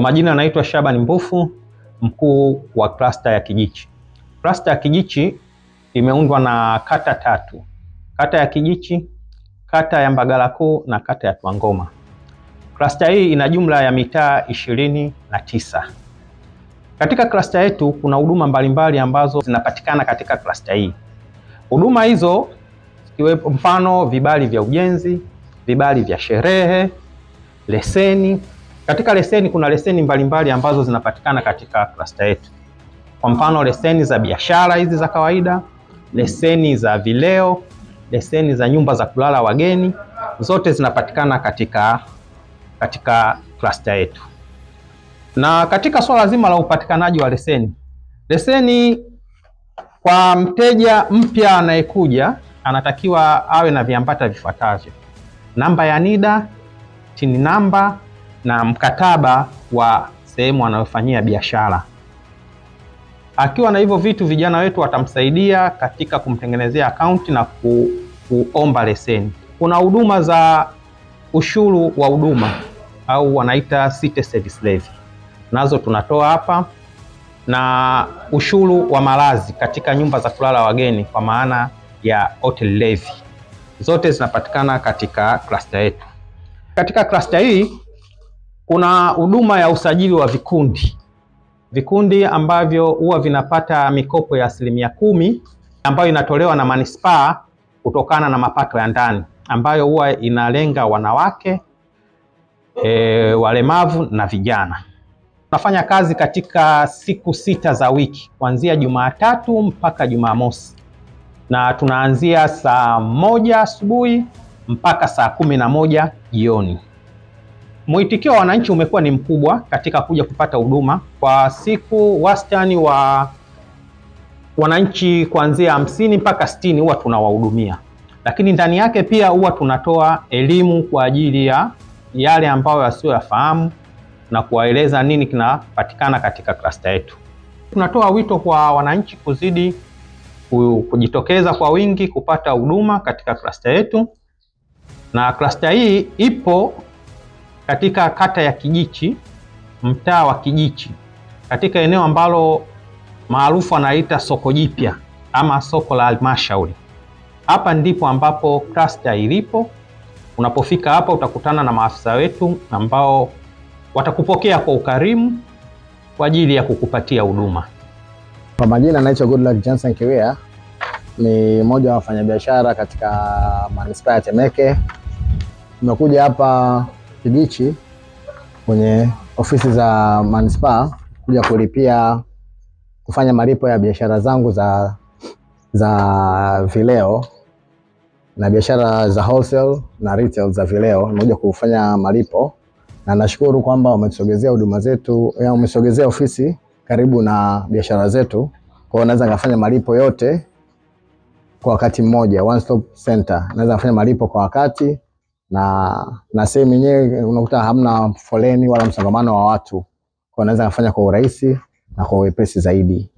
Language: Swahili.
Kwa majina naitwa Shaban Mbufu, mkuu wa cluster ya Kijichi. Cluster ya Kijichi imeundwa na kata 3. Kata ya Kijichi, kata ya Mbagala Kuu na kata ya Twangoma. Cluster hii ina jumla ya mitaa 29. Katika cluster yetu kuna huduma mbalimbali ambazo zinapatikana katika cluster hii. Huduma hizo zikiwepo mfano vibali vya ujenzi, vibali vya sherehe, leseni. Katika leseni kuna leseni mbalimbali ambazo zinapatikana katika cluster yetu. Kwa mfano leseni za biashara hizi za kawaida, leseni za vileo, leseni za nyumba za kulala wageni, zote zinapatikana katika cluster yetu. Na katika swala zima la upatikanaji wa leseni kwa mteja mpya anayekuja anatakiwa awe na viambata vifuatavyo: namba ya NIDA, TIN namba na mkataba wa sehemu anayofanyia biashara. Akiwa na hivyo vitu, vijana wetu watamsaidia katika kumtengenezea akaunti na kuomba leseni. Kuna huduma za ushuru wa huduma au wanaita city service levy, nazo tunatoa hapa, na ushuru wa malazi katika nyumba za kulala wageni kwa maana ya hotel levy, zote zinapatikana katika cluster yetu. Katika cluster hii kuna huduma ya usajili wa vikundi ambavyo huwa vinapata mikopo ya 10% ambayo inatolewa na manispaa kutokana na mapato ya ndani, ambayo huwa inalenga wanawake, walemavu na vijana. Tunafanya kazi katika siku 6 za wiki, kuanzia Jumatatu mpaka Jumamosi, na tunaanzia saa 1 asubuhi mpaka saa 11 jioni. Mwitikio wa wananchi umekuwa ni mkubwa katika kuja kupata huduma. Kwa siku wastani wa wananchi kuanzia 50 mpaka 60 huwa tunawahudumia, lakini ndani yake pia huwa tunatoa elimu kwa ajili ya yale ambayo wasioyafahamu na kuwaeleza nini kinapatikana katika cluster yetu. Tunatoa wito kwa wananchi kuzidi kujitokeza kwa wingi kupata huduma katika cluster yetu, na cluster hii ipo katika kata ya Kijichi, mtaa wa Kijichi, katika eneo ambalo maarufu anaita soko jipya ama soko la halmashauri. Hapa ndipo ambapo cluster ilipo. Unapofika hapa utakutana na maafisa wetu ambao watakupokea kwa ukarimu kwa ajili ya kukupatia huduma. Kwa majina naitwa Goodluck Johnson Kiwea, ni mmoja wa wafanyabiashara katika manispaa ya Temeke. Nimekuja hapa Kijichi kwenye ofisi za manispaa kuja kufanya malipo ya biashara zangu za vileo na biashara za wholesale na retail za vileo. Nimekuja kufanya malipo na nashukuru kwamba wametusogezea huduma zetu, wamesogezea ofisi karibu na biashara zetu, kwa naweza ngafanya malipo yote kwa wakati mmoja, one stop center. Naweza kufanya malipo kwa wakati na sehemu yenyewe unakuta hamna foleni wala msongamano wa watu, kwa naweza kufanya kwa urahisi na kwa wepesi zaidi.